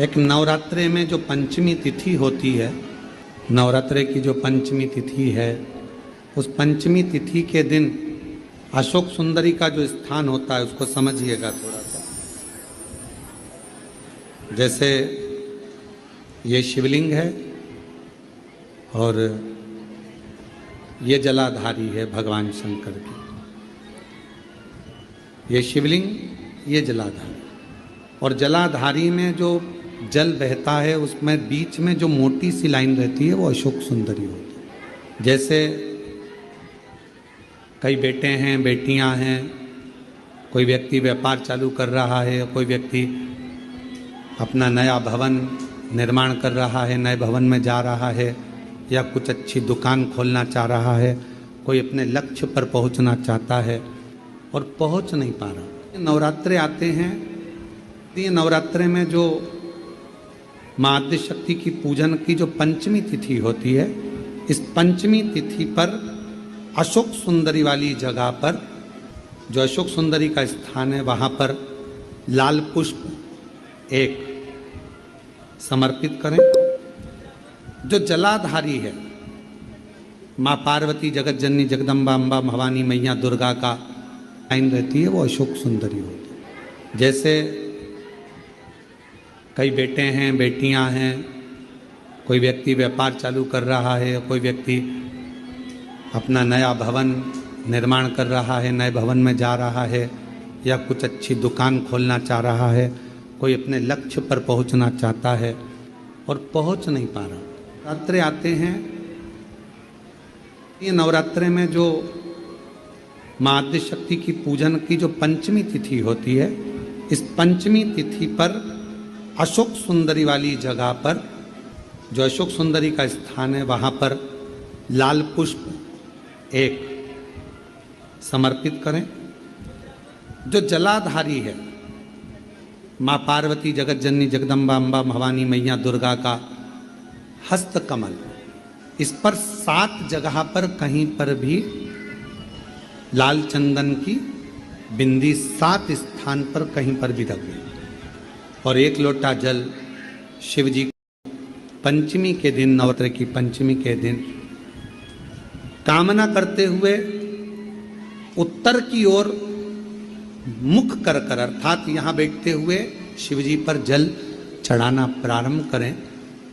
एक नवरात्रे में जो पंचमी तिथि होती है, नवरात्रे की जो पंचमी तिथि है, उस पंचमी तिथि के दिन अशोक सुंदरी का जो स्थान होता है उसको समझिएगा थोड़ा सा। जैसे ये शिवलिंग है और ये जलाधारी है भगवान शंकर की। ये शिवलिंग, ये जलाधारी, और जलाधारी में जो जल बहता है उसमें बीच में जो मोटी सी लाइन रहती है वो अशोक सुंदरी होती है। जैसे कई बेटे हैं, बेटियां हैं, कोई व्यक्ति व्यापार चालू कर रहा है, कोई व्यक्ति अपना नया भवन निर्माण कर रहा है, नए भवन में जा रहा है, या कुछ अच्छी दुकान खोलना चाह रहा है, कोई अपने लक्ष्य पर पहुंचना चाहता है और पहुंच नहीं पा रहा। नवरात्रे आते हैं, ये नवरात्रे में जो माँ आद्य शक्ति की पूजन की जो पंचमी तिथि होती है, इस पंचमी तिथि पर अशोक सुंदरी वाली जगह पर, जो अशोक सुंदरी का स्थान है, वहाँ पर लाल पुष्प एक समर्पित करें। जो जलाधारी है, माँ पार्वती, जगत जननी, जगदम्बा, अम्बा, भवानी, मैया दुर्गा का लाइन रहती है, वो अशोक सुंदरी होती है। जैसे कई बेटे हैं, बेटियां हैं, कोई व्यक्ति व्यापार चालू कर रहा है, कोई व्यक्ति अपना नया भवन निर्माण कर रहा है, नए भवन में जा रहा है, या कुछ अच्छी दुकान खोलना चाह रहा है, कोई अपने लक्ष्य पर पहुंचना चाहता है और पहुंच नहीं पा रहा। नवरात्रे आते हैं, ये नवरात्रे में जो माँ आद्य शक्ति की पूजन की जो पंचमी तिथि होती है, इस पंचमी तिथि पर अशोक सुंदरी वाली जगह पर, जो अशोक सुंदरी का स्थान है, वहाँ पर लाल पुष्प एक समर्पित करें। जो जलाधारी है, माँ पार्वती, जगत जननी, जगदम्बा, अम्बा, भवानी, मैया दुर्गा का हस्त कमल, इस पर 7 जगह पर कहीं पर भी लाल चंदन की बिंदी 7 स्थान पर कहीं पर भी रख दें, और 1 लोटा जल शिव जी पंचमी के दिन, नवरात्र की पंचमी के दिन, कामना करते हुए उत्तर की ओर मुख कर कर, अर्थात यहाँ बैठते हुए शिव जी पर जल चढ़ाना प्रारंभ करें,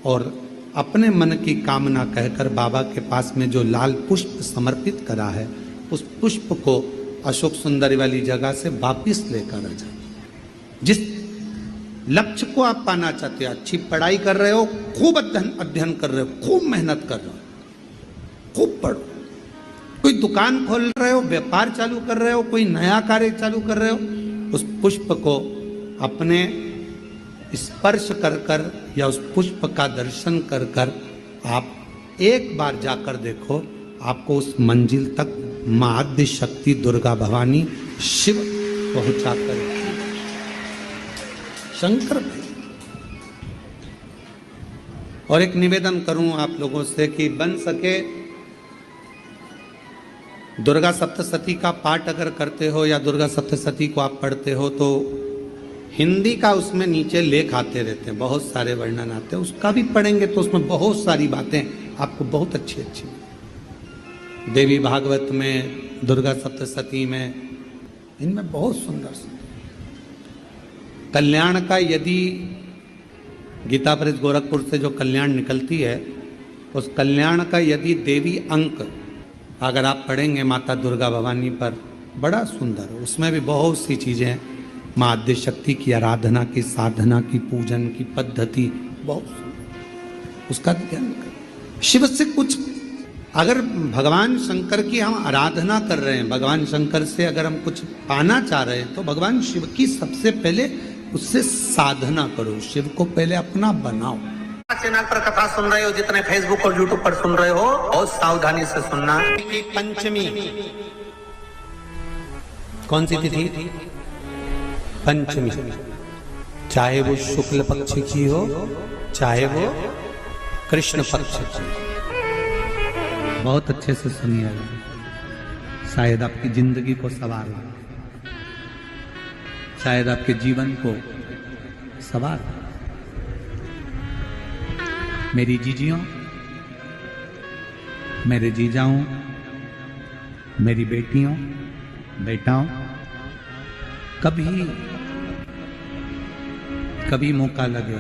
और अपने मन की कामना कहकर बाबा के पास में जो लाल पुष्प समर्पित करा है, उस पुष्प को अशोक सुंदरी वाली जगह से वापिस लेकर आ जाए। जिस लक्ष्य को आप पाना चाहते हो, अच्छी पढ़ाई कर रहे हो, खूब अध्ययन कर रहे हो, खूब मेहनत कर रहे हो, खूब पढ़ो, कोई दुकान खोल रहे हो, व्यापार चालू कर रहे हो, कोई नया कार्य चालू कर रहे हो, उस पुष्प को अपने स्पर्श कर कर या उस पुष्प का दर्शन कर कर आप एक बार जाकर देखो, आपको उस मंजिल तक माँ आद्य शक्ति, दुर्गा, भवानी, शिव पहुंचा कर शंकर भाई। और एक निवेदन करूं आप लोगों से कि बन सके दुर्गा सप्तशती का पाठ अगर करते हो या दुर्गा सप्तशती को आप पढ़ते हो, तो हिंदी का उसमें नीचे लेख आते रहते हैं, बहुत सारे वर्णन आते हैं, उसका भी पढ़ेंगे तो उसमें बहुत सारी बातें आपको बहुत अच्छी अच्छी, देवी भागवत में, दुर्गा सप्तशती में, इनमें बहुत सुंदर सुंदर कल्याण का, यदि गीता प्रेस गोरखपुर से जो कल्याण निकलती है, उस कल्याण का यदि देवी अंक अगर आप पढ़ेंगे माता दुर्गा भवानी पर, बड़ा सुंदर, उसमें भी बहुत सी चीज़ें, माँ आद्य शक्ति की आराधना की, साधना की, पूजन की पद्धति बहुत सुंदर, उसका ध्यान करें। शिव से कुछ, अगर भगवान शंकर की हम आराधना कर रहे हैं, भगवान शंकर से अगर हम कुछ पाना चाह रहे हैं, तो भगवान शिव की सबसे पहले उससे साधना करो, शिव को पहले अपना बनाओ। चैनल पर कथा सुन रहे हो, जितने फेसबुक और यूट्यूब पर सुन रहे हो, बहुत सावधानी से सुनना। पंचमी कौन सी तिथि? पंचमी, चाहे वो शुक्ल पक्ष की हो, चाहे वो कृष्ण पक्ष की। बहुत अच्छे से सुनिए, शायद आपकी जिंदगी को सवार, शायद आपके जीवन को सवार। मेरी जीजियों, मेरे जीजाओं, मेरी बेटियों, बेटाओं, कभी मौका लगे,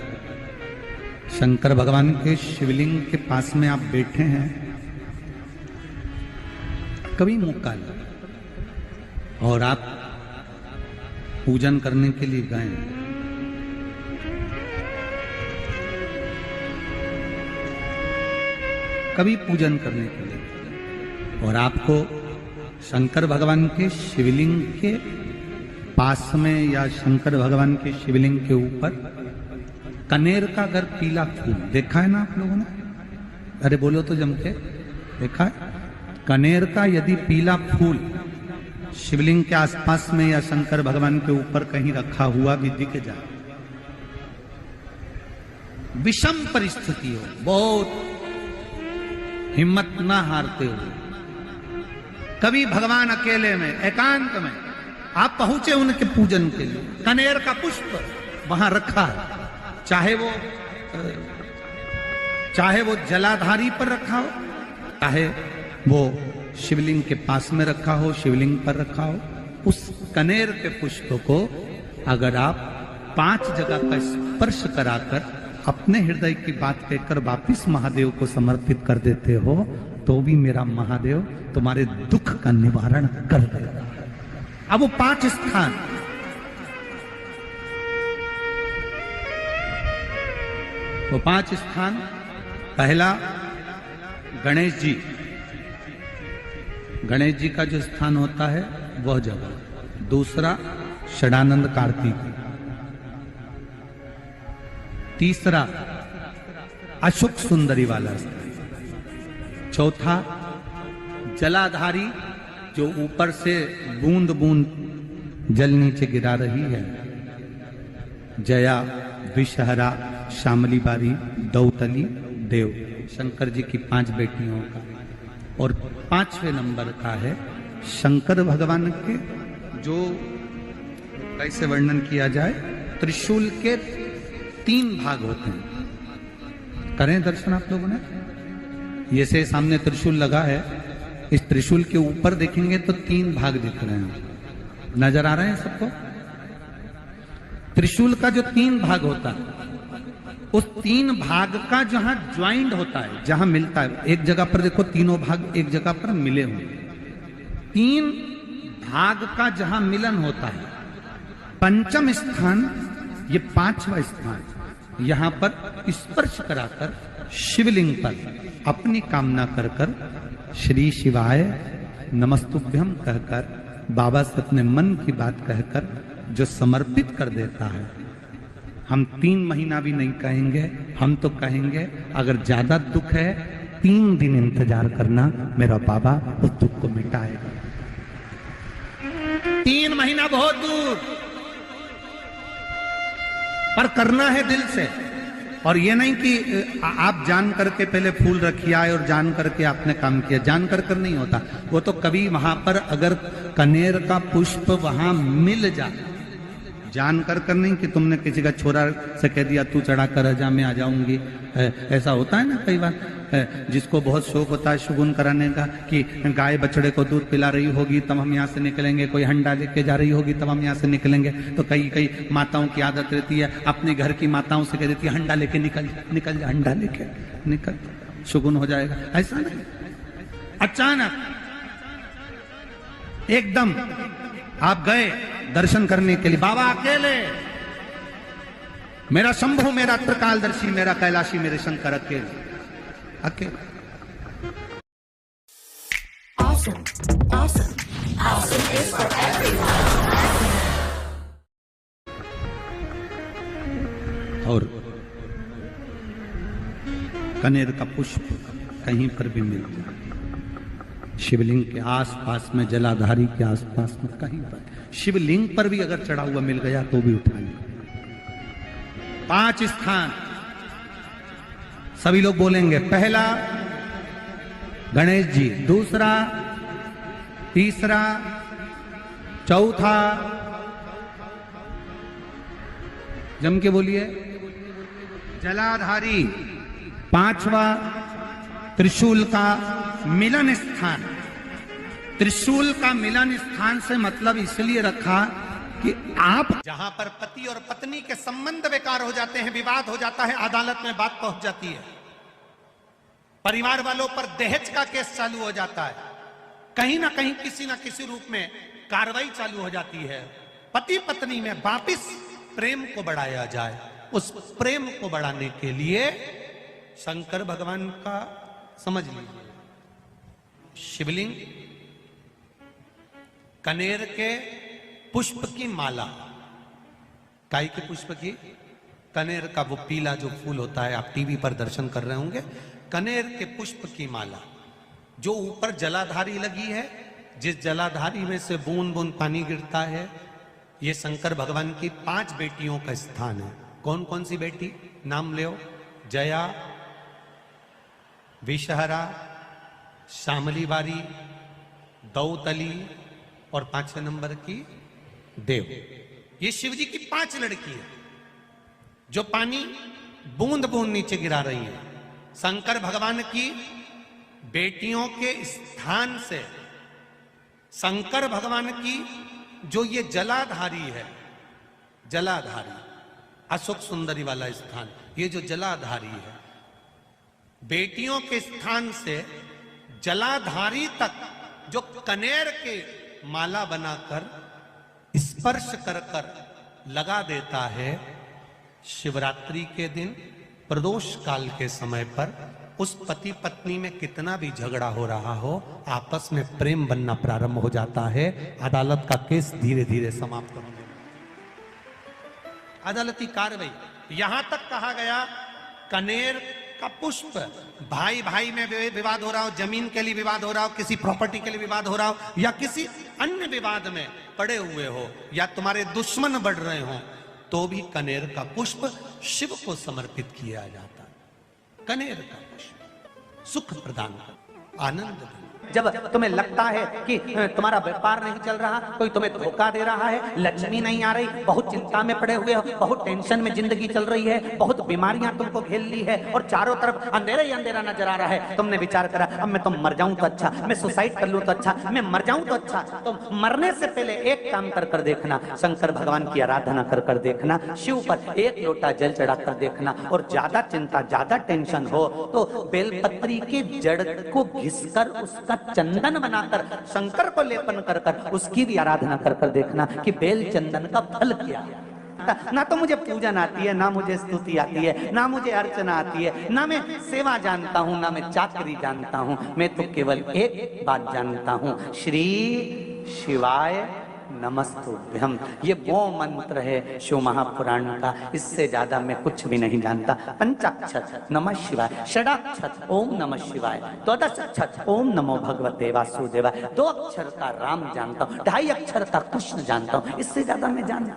शंकर भगवान के शिवलिंग के पास में आप बैठे हैं, कभी मौका लगे और आप पूजन करने के लिए गए, कभी पूजन करने के लिए और आपको शंकर भगवान के शिवलिंग के पास में या शंकर भगवान के शिवलिंग के ऊपर कनेर का अगर पीला फूल देखा है ना आप लोगों ने, अरे बोलो तो जम के, देखा है? कनेर का यदि पीला फूल शिवलिंग के आसपास में या शंकर भगवान के ऊपर कहीं रखा हुआ भी दिख जाए, विषम परिस्थिति हो, बहुत हिम्मत ना हारते हुए, कभी भगवान अकेले में एकांत में आप पहुंचे उनके पूजन के लिए, कनेर का पुष्प वहां रखा है, चाहे वो जलाधारी पर रखा हो, चाहे वो शिवलिंग के पास में रखा हो, शिवलिंग पर रखा हो, उस कनेर के पुष्प को अगर आप 5 जगह का स्पर्श कराकर अपने हृदय की बात कहकर वापिस महादेव को समर्पित कर देते हो, तो भी मेरा महादेव तुम्हारे दुख का निवारण कर देगा। अब वो 5 स्थान, वो 5 स्थान, पहला गणेश जी, गणेश जी का जो स्थान होता है वह जगह, दूसरा षडानंद कार्तिक, तीसरा अशोक सुंदरी वाला स्थान, चौथा जलाधारी जो ऊपर से बूंद बूंद जल नीचे गिरा रही है, जया, विषहरा, श्यामली बारी, दौतली, देव, शंकर जी की 5 बेटियों का, और 5वें नंबर का है शंकर भगवान के, जो कैसे वर्णन किया जाए, त्रिशूल के 3 भाग होते हैं। करें दर्शन आप लोगों ने, ये से सामने त्रिशूल लगा है, इस त्रिशूल के ऊपर देखेंगे तो 3 भाग दिख रहे हैं, नजर आ रहे हैं सबको? त्रिशूल का जो 3 भाग होता है, उस 3 भाग का जहां ज्वाइंट होता है, जहां मिलता है, एक जगह पर देखो तीनों भाग एक जगह पर मिले हुए, 3 भाग का जहां मिलन होता है, 5वां स्थान, ये 5वां स्थान, यहां पर स्पर्श कराकर शिवलिंग पर अपनी कामना कर कर श्री शिवाय नमस्तुभ्यम कहकर बाबा से अपने मन की बात कहकर जो समर्पित कर देता है, हम 3 महीना भी नहीं कहेंगे, हम तो कहेंगे अगर ज्यादा दुख है 3 दिन इंतजार करना, मेरा बाबा उस दुख को मिटाएगा। 3 महीना बहुत दूर, पर करना है दिल से, और ये नहीं कि आप जान करके पहले फूल रखिए आए और जान करके आपने काम किया, जान कर नहीं होता वो तो, कभी वहां पर अगर कनेर का पुष्प वहां मिल जाए, जान कर नहीं कि तुमने किसी का छोरा से कह दिया तू चढ़ा कर जा मैं आ जाऊंगी, ऐसा होता है ना कई बार, जिसको बहुत शौक होता है शुगुन कराने का कि गाय बछड़े को दूध पिला रही होगी तब हम यहाँ से निकलेंगे, कोई हंडा लेके जा रही होगी तब हम यहाँ से निकलेंगे, तो कई माताओं की आदत रहती है, अपने घर की माताओं से कह देती है हंडा लेके निकल जा, हंडा लेके निकल, शुगुन हो जाएगा। ऐसा नहीं, अचानक एकदम आप गए दर्शन करने के लिए, बाबा अकेले, मेरा शंभु, मेरा त्रिकालदर्शी, मेरा कैलाशी, मेरे शंकर अकेले। Awesome. Awesome. Awesome is for everyone. और कनेर का पुष्प कहीं पर भी मिलता, शिवलिंग के आसपास में, जलाधारी के आसपास में, कहीं पर, शिवलिंग पर भी अगर चढ़ा हुआ मिल गया तो भी उठा लें। 5 स्थान सभी लोग बोलेंगे, पहला गणेश जी, दूसरा, तीसरा, चौथा, जम के बोलिए, जलाधारी, पांचवा त्रिशूल का मिलन स्थान। त्रिशूल का मिलन स्थान से मतलब इसलिए रखा कि आप जहां पर पति और पत्नी के संबंध बेकार हो जाते हैं, विवाद हो जाता है, अदालत में बात पहुंच जाती है, परिवार वालों पर दहेज का केस चालू हो जाता है, कहीं ना कहीं किसी ना किसी रूप में कार्रवाई चालू हो जाती है, पति पत्नी में वापिस प्रेम को बढ़ाया जाए, उस प्रेम को बढ़ाने के लिए शंकर भगवान का समझ लीजिए शिवलिंग, कनेर के पुष्प की माला, काय के पुष्प की, कनेर का वो पीला जो फूल होता है, आप टीवी पर दर्शन कर रहे होंगे, कनेर के पुष्प की माला जो ऊपर जलाधारी लगी है, जिस जलाधारी में से बूंद बूंद पानी गिरता है, ये शंकर भगवान की 5 बेटियों का स्थान है। कौन कौन सी बेटी नाम ले? जया, विषहरा, शामली बारी, दौतली और 5वें नंबर की देव। ये शिव जी की 5 लड़की है जो पानी बूंद बूंद नीचे गिरा रही है। शंकर भगवान की बेटियों के स्थान से शंकर भगवान की जो ये जलाधारी है, जलाधारी अशोक सुंदरी वाला स्थान, ये जो जलाधारी है, बेटियों के स्थान से जलाधारी तक जो कनेर के माला बनाकर स्पर्श कर कर लगा देता है, शिवरात्रि के दिन प्रदोष काल के समय पर उस पति पत्नी में कितना भी झगड़ा हो रहा हो, आपस में प्रेम बनना प्रारंभ हो जाता है। अदालत का केस धीरे धीरे समाप्त होने, अदालती कार्रवाई। यहां तक कहा गया कनेर का पुष्प, भाई भाई में विवाद हो रहा हो, जमीन के लिए विवाद हो रहा हो, किसी प्रॉपर्टी के लिए विवाद हो रहा हो, या किसी अन्य विवाद में पड़े हुए हो, या तुम्हारे दुश्मन बढ़ रहे हो, तो भी कनेर का पुष्प शिव को समर्पित किया जाता है। कनेर का पुष्प सुख प्रदान कर, आनंद देता। जब तुम्हें लगता है कि तुम्हारा व्यापार नहीं चल रहा, कोई तुम्हें धोखा दे रहा है, लक्ष्मी नहीं आ रही, बहुत चिंता में पड़े हुए हो, बहुत टेंशन में जिंदगी चल रही है, बहुत बीमारियां तुमको घेर ली है और चारों तरफ अंधेरा ही अंधेरा नजर आ रहा है, तुमने विचार करा अब मैं तो मर जाऊं तो अच्छा, मैं सुसाइड कर लूं तो अच्छा, मैं मर जाऊं तो अच्छा। तो मरने से पहले एक काम कर कर देखना, शंकर भगवान की आराधना कर कर देखना, शिव पर 1 लोटा जल चढ़ा कर देखना, और ज्यादा चिंता ज्यादा टेंशन हो तो बेलपत्री के जड़ को घिसकर उसका चंदन बनाकर शंकर को लेपन कर कर उसकी भी आराधना कर कर देखना कि बेल चंदन का फल क्या है। ना तो मुझे पूजन आती है, ना मुझे स्तुति आती है, ना मुझे अर्चना आती है, ना मैं सेवा जानता हूँ, ना मैं चाकरी जानता हूँ, मैं तो केवल एक बात जानता हूँ, श्री शिवाय नमस्तुभ्यम। ये वो मंत्र है शिव महापुराण का, इससे ज्यादा मैं कुछ भी नहीं जानता। पंचाक्षर नमः शिवाय, षडाक्षर ओम नमः शिवाय, द्वादशाक्षर ओम नमो भगवते वासुदेवाय, 2 अक्षर का राम जानता हूँ, 2.5 अक्षर का कृष्ण जानता हूँ, इससे ज्यादा मैं जानता